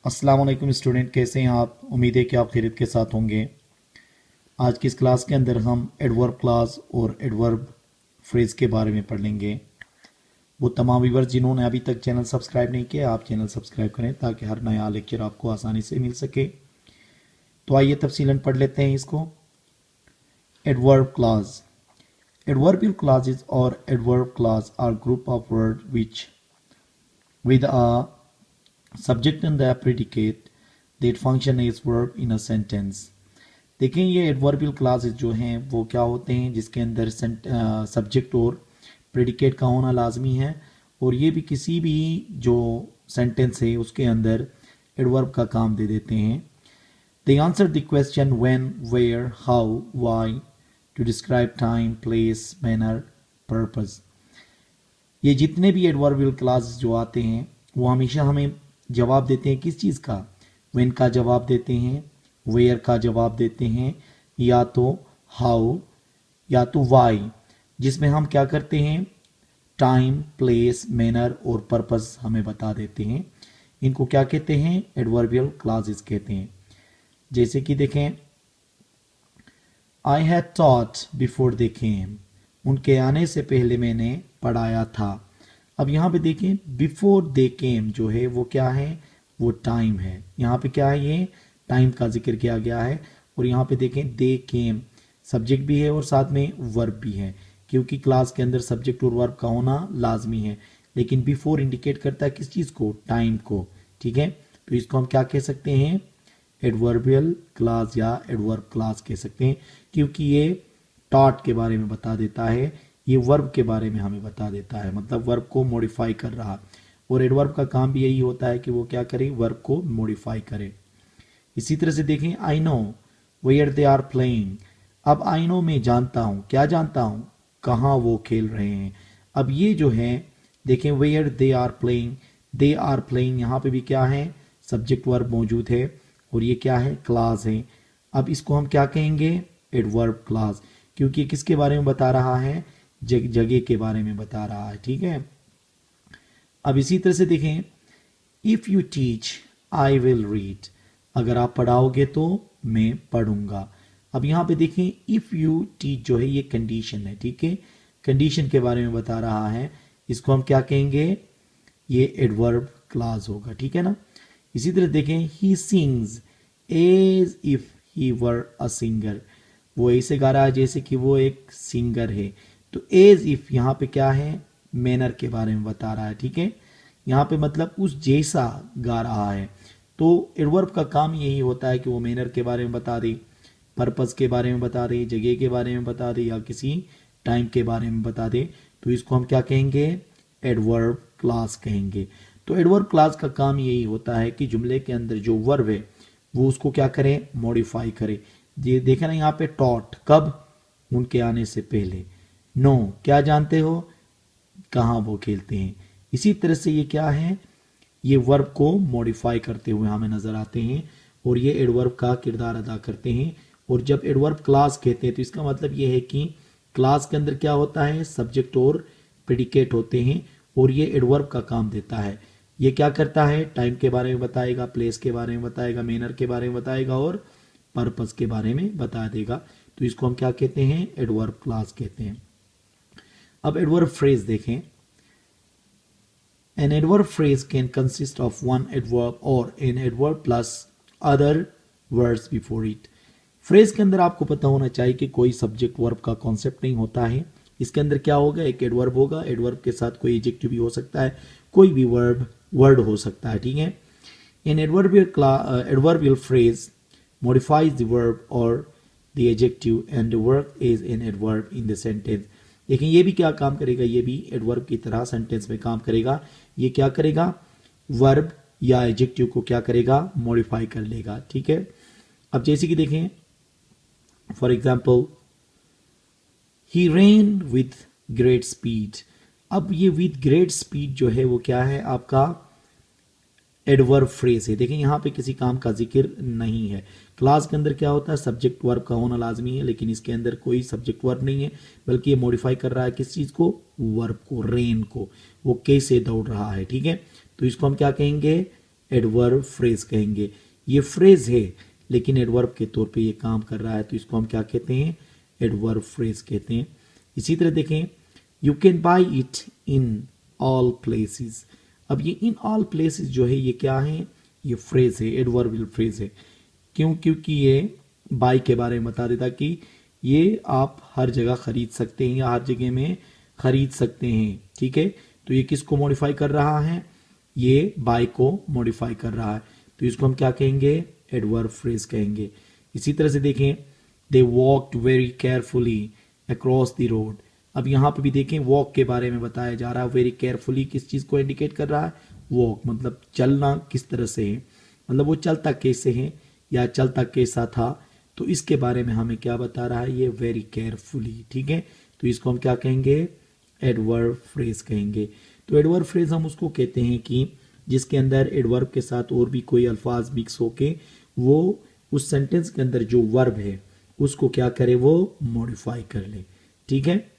अस्सलाम वालेकुम स्टूडेंट, कैसे हैं आप? उम्मीद है कि आप खैरियत के साथ होंगे। आज की इस क्लास के अंदर हम एडवर्ब क्लास और एडवर्ब फ्रेज के बारे में पढ़ लेंगे। वो तमाम व्यूअर्स जिन्होंने अभी तक चैनल सब्सक्राइब नहीं किया, आप चैनल सब्सक्राइब करें ताकि हर नया लेक्चर आपको आसानी से मिल सके। तो आइए तफसीलन पढ़ लेते हैं इसको। Adverb class. Adverbial clauses or adverb clause are group of words which with a subject and the predicate that function as verb in a sentence। देखें, ये एडवर्बियल क्लासेस जो हैं वो क्या होते हैं जिसके अंदर सब्जेक्ट और प्रेडिकेट का होना लाजमी है, और ये भी किसी भी जो सेंटेंस है उसके अंदर एडवर्ब का काम दे देते हैं। They answer the question when, where, how, why to describe time, place, manner, purpose। ये जितने भी एडवर्बियल क्लासेस जो आते हैं वो हमेशा हमें जवाब देते हैं किस चीज़ का? when का जवाब देते हैं, where का जवाब देते हैं, या तो how या तो why, जिसमें हम क्या करते हैं टाइम, प्लेस, मैनर और पर्पस हमें बता देते हैं। इनको क्या कहते हैं? एडवर्बियल क्लासेस कहते हैं। जैसे कि देखें, I had taught before they came। उनके आने से पहले मैंने पढ़ाया था। अब यहाँ पे देखें, बिफोर दे केम जो है वो क्या है? वो टाइम है। यहाँ पे क्या है? ये टाइम का जिक्र किया गया है। और यहाँ पे देखें, दे केम सब्जेक्ट भी है और साथ में वर्ब भी है, क्योंकि क्लास के अंदर सब्जेक्ट और वर्ब का होना लाजमी है। लेकिन बिफोर इंडिकेट करता है किस चीज़ को? टाइम को। ठीक है, तो इसको हम क्या कह सकते हैं? एडवर्बियल क्लास या एडवर्ब क्लास कह सकते हैं, क्योंकि ये टॉट के बारे में बता देता है, ये वर्ब के बारे में हमें बता देता है, मतलब वर्ब को मॉडिफाई कर रहा। और एडवर्ब का काम भी यही होता है कि वो क्या करे? वर्ब को मॉडिफाई करे। इसी तरह से देखें, I know where they are playing. अब आई नो में जानता हूँ, क्या जानता हूँ? कहाँ वो खेल रहे हैं। अब ये जो है देखें, where they are playing, they are playing, यहाँ पे भी क्या है? सब्जेक्ट वर्ब मौजूद है और ये क्या है? क्लास है। अब इसको हम क्या कहेंगे? एडवर्ब क्लास, क्योंकि किसके बारे में बता रहा है? जगह के बारे में बता रहा है। ठीक है, अब इसी तरह से देखें, if you teach I will read. अगर आप पढ़ाओगे तो मैं पढ़ूंगा। अब यहाँ पे देखें, इफ यू टीच जो है ये कंडीशन है। ठीक है, कंडीशन के बारे में बता रहा है, इसको हम क्या कहेंगे? ये एडवर्ब क्लास होगा। ठीक है ना। इसी तरह देखें, he sings as if he were a singer. वो ऐसे गा रहा है जैसे कि वो एक सिंगर है। तो एज इफ यहाँ पे क्या है? मैनर के बारे में बता रहा है। ठीक है, यहाँ पे मतलब उस जैसा गा रहा है। तो एडवर्ब का काम यही होता है कि वो मैनर के बारे में बता दे, पर्पस के बारे में बता दे, जगह के बारे में बता दे, या किसी टाइम के बारे में बता दे। तो इसको हम क्या कहेंगे? एडवर्ब क्लास कहेंगे। तो एडवर्ब क्लास का काम यही होता है कि जुमले के अंदर जो वर्ब है वो उसको क्या करें? मॉडिफाई करे। ये देखें ना, यहाँ पे टॉट कब? उनके आने से पहले। नो क्या जानते हो? कहाँ वो खेलते हैं। इसी तरह से ये क्या है? ये वर्ब को मॉडिफाई करते हुए हमें नजर आते हैं और ये एडवर्ब का किरदार अदा करते हैं। और जब एडवर्ब क्लास कहते हैं तो इसका मतलब ये है कि क्लास के अंदर क्या होता है? सब्जेक्ट और प्रेडिकेट होते हैं और ये एडवर्ब का काम देता है। ये क्या करता है? टाइम के बारे में बताएगा, प्लेस के बारे में बताएगा, मैनर के बारे में बताएगा और पर्पस के बारे में बता देगा। तो इसको हम क्या कहते हैं? एडवर्ब क्लास कहते हैं। अब एडवर्ब फ्रेज देखें। An adverb phrase can consist of one adverb or an adverb plus other words before it। Phrase के अंदर आपको पता होना चाहिए कि कोई सब्जेक्ट वर्ब का कॉन्सेप्ट नहीं होता है। इसके अंदर क्या होगा? एक एडवर्ब होगा, एडवर्ब के साथ कोई एडजेक्टिव भी हो सकता है, कोई भी वर्ड हो सकता है। ठीक है, an adverbial phrase modifies the verb or the adjective and the work is an adverb in the sentence। लेकिन ये भी क्या काम करेगा? ये भी एडवर्ब की तरह सेंटेंस में काम करेगा। ये क्या करेगा? वर्ब या एडजेक्टिव को क्या करेगा? मॉडिफाई कर लेगा। ठीक है, अब जैसे कि देखें, for example, he rain with great speed. अब ये विथ ग्रेट स्पीड जो है वो क्या है? आपका एडवर्ब फ्रेज है। देखें, यहाँ पे किसी काम का जिक्र नहीं है। क्लास के अंदर क्या होता है? सब्जेक्ट वर्ब का होना लाजमी है, लेकिन इसके अंदर कोई सब्जेक्ट वर्ब नहीं है, बल्कि ये मॉडिफाई कर रहा है किस चीज को? वर्ब को, रेन को। वो कैसे दौड़ रहा है। ठीक है, तो इसको हम क्या कहेंगे? एडवर्ब फ्रेज कहेंगे। ये फ्रेज है लेकिन एडवर्ब के तौर पे ये काम कर रहा है, तो इसको हम क्या कहते हैं, एडवर्ब फ्रेज कहते हैं। इसी तरह देखें, you can buy it in all places. अब ये इन ऑल प्लेसेस जो है ये क्या है, ये फ्रेज है, एडवर्बियल फ्रेज है। क्यों? क्योंकि ये बाई के बारे में बता देता कि ये आप हर जगह खरीद सकते हैं या हर जगह में खरीद सकते हैं, ठीक है। तो ये किसको मॉडिफाई कर रहा है, ये बाय को मॉडिफाई कर रहा है, तो इसको हम क्या कहेंगे, एडवर्ब फ्रेज कहेंगे। इसी तरह से देखें, they walked very carefully across the road. अब यहाँ पे भी देखें, वॉक के बारे में बताया जा रहा है, वेरी केयरफुली किस चीज को इंडिकेट कर रहा है, वॉक मतलब चलना किस तरह से है, मतलब वो चलता कैसे है या चलता कैसा था, तो इसके बारे में हमें क्या बता रहा है, ये वेरी केयरफुली, ठीक है। तो इसको हम क्या कहेंगे, एडवर्ब फ्रेज कहेंगे। तो एडवर्ब फ्रेज हम उसको कहते हैं कि जिसके अंदर एडवर्ब के साथ और भी कोई अल्फाज मिक्स होके वो उस सेंटेंस के अंदर जो वर्ब है उसको क्या करे, वो मॉडिफाई कर ले, ठीक है।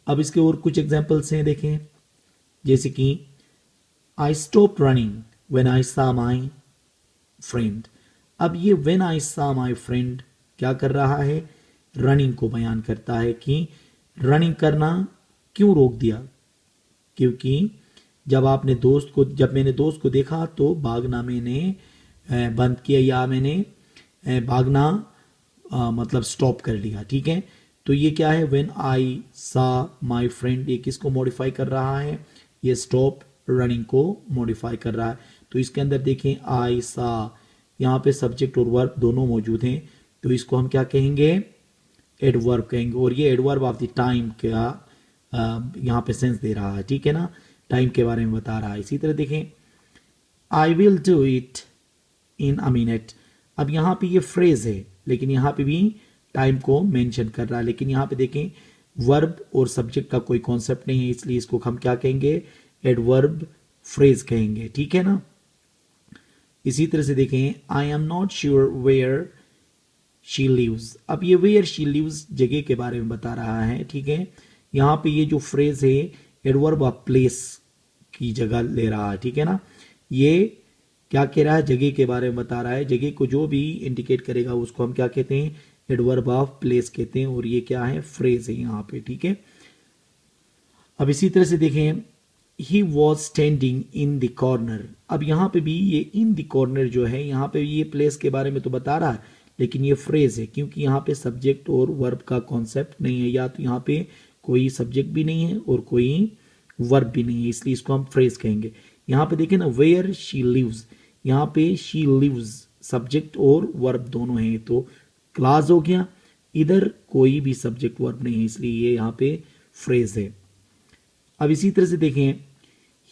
अब इसके और कुछ एग्जांपल्स हैं, देखें, जैसे कि I stop running when I सा माई फ्रेंड। अब ये व्हेन आई सा माई फ्रेंड क्या कर रहा है, रनिंग को बयान करता है कि रनिंग करना क्यों रोक दिया, क्योंकि जब मैंने दोस्त को देखा तो भागना मैंने बंद किया या मैंने भागना मतलब स्टॉप कर लिया, ठीक है। तो ये क्या है, व्हेन आई सा माई फ्रेंड, ये किसको मॉडिफाई कर रहा है, ये स्टॉप रनिंग को मॉडिफाई कर रहा है। तो इसके अंदर देखें, आई सा, यहाँ पे सब्जेक्ट और वर्ब दोनों मौजूद हैं, तो इसको हम क्या कहेंगे, एडवर्ब कहेंगे। और ये एडवर्ब ऑफ द टाइम का यहाँ पे सेंस दे रहा है, ठीक है ना, टाइम के बारे में बता रहा है। इसी तरह देखें, I will do it in a minute. अब यहाँ पे ये फ्रेज है लेकिन यहाँ पे भी टाइम को मेंशन कर रहा है, लेकिन यहाँ पे देखें वर्ब और सब्जेक्ट का कोई कॉन्सेप्ट नहीं है, इसलिए इसको हम क्या कहेंगे, एडवर्ब फ्रेज कहेंगे, ठीक है ना। इसी तरह से देखें, I am not sure where she lives. अब ये वेयर शी लिव्स जगह के बारे में बता रहा है, ठीक है। यहाँ पे ये जो फ्रेज है एडवर्ब ऑफ प्लेस की जगह ले रहा है, ठीक है ना। ये क्या कह रहा है, जगह के बारे में बता रहा है, जगह को जो भी इंडिकेट करेगा उसको हम क्या कहते हैं, एडवर्ब ऑफ प्लेस कहते हैं। और ये क्या है, फ्रेज है यहाँ पे, ठीक है। अब इसी तरह से देखें, he was standing in the corner. अब यहाँ पे भी ये इन द कॉर्नर जो है, यहाँ पे ये प्लेस के बारे में तो बता रहा है लेकिन ये फ्रेज है, क्योंकि यहाँ पे सब्जेक्ट और वर्ब का कॉन्सेप्ट नहीं है, या तो यहाँ पे कोई सब्जेक्ट भी नहीं है और कोई वर्ब भी नहीं है, इसलिए इसको हम फ्रेज कहेंगे। यहाँ पे देखें ना, वेयर शी लिव्स, यहाँ पे शी लिव्स सब्जेक्ट और वर्ब दोनों हैं, तो क्लास हो गया, इधर कोई भी सब्जेक्ट वर्ब नहीं है, इसलिए ये यहाँ पे फ्रेज है। अब इसी तरह से देखें,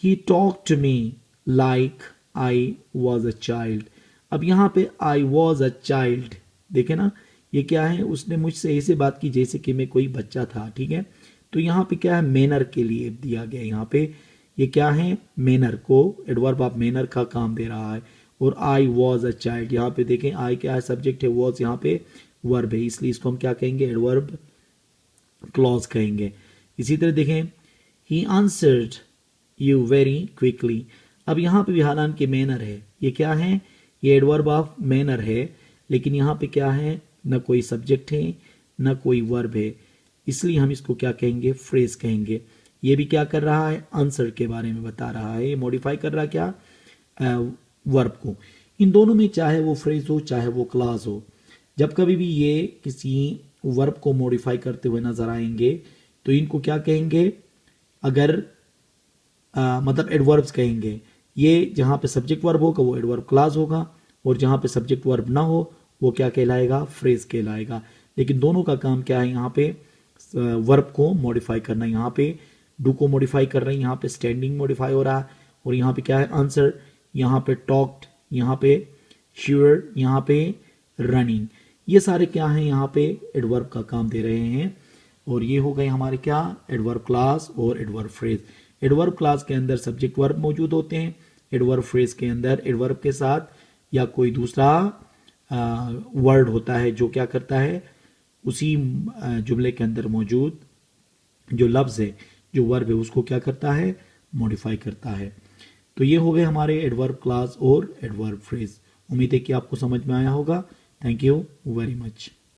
he talk to me like I was a child. अब यहाँ पे आई वॉज अ चाइल्ड, देखे ना, ये क्या है, उसने मुझसे ऐसे बात की जैसे कि मैं कोई बच्चा था, ठीक है। तो यहाँ पे क्या है, मैनर के लिए दिया गया, यहाँ पे ये क्या है, मैनर को एडवर्ब ऑफ मैनर का काम दे रहा है। और आई वॉज अ चाइल्ड, यहाँ पे देखें, आई क्या है, सब्जेक्ट है, वॉज यहाँ पे वर्ब है, इसलिए इसको हम क्या कहेंगे, एडवर्ब क्लॉज कहेंगे। इसी तरह देखें, he answered you very quickly. अब यहाँ पे भी हालांकि मैनर है, ये क्या है, ये एडवर्ब ऑफ मैनर है, लेकिन यहाँ पे क्या है, न कोई सब्जेक्ट है न कोई वर्ब है, इसलिए हम इसको क्या कहेंगे, फ्रेज कहेंगे। ये भी क्या कर रहा है, आंसर के बारे में बता रहा है, ये मॉडिफाई कर रहा क्या, वर्ब को। इन दोनों में चाहे वो फ्रेज हो चाहे वो क्लास हो, जब कभी भी ये किसी वर्ब को मॉडिफाई करते हुए नजर आएंगे तो इनको क्या कहेंगे, अगर मतलब एडवर्ब्स कहेंगे। ये जहां पे सब्जेक्ट वर्ब होगा वो एडवर्ब क्लास होगा, और जहां पे सब्जेक्ट वर्ब ना हो वो क्या कहलाएगा, फ्रेज कहलाएगा। लेकिन दोनों का काम क्या है, यहाँ पे वर्ब को मॉडिफाई करना, यहाँ पे डू को मॉडिफाई कर रहे हैं, यहाँ पे स्टैंडिंग मॉडिफाई हो रहा है, और यहाँ पे क्या है, आंसर, यहाँ पे टॉक्ड, यहाँ पे श्योर, यहाँ पे रनिंग, ये सारे क्या हैं, यहाँ पे एडवर्ब का काम दे रहे हैं। और ये हो गए हमारे क्या, एडवर्ब क्लास और एडवर्ब फ्रेज। एडवर्ब क्लास के अंदर सब्जेक्ट वर्ब मौजूद होते हैं, एडवर्ब फ्रेज के अंदर एडवर्ब के साथ या कोई दूसरा वर्ड होता है जो क्या करता है, उसी जुमले के अंदर मौजूद जो लफ्ज है, जो वर्ब है, उसको क्या करता है, मॉडिफाई करता है। तो ये हो गए हमारे एडवर्ब क्लास और एडवर्ब फ्रेज। उम्मीद है कि आपको समझ में आया होगा। Thank you very much.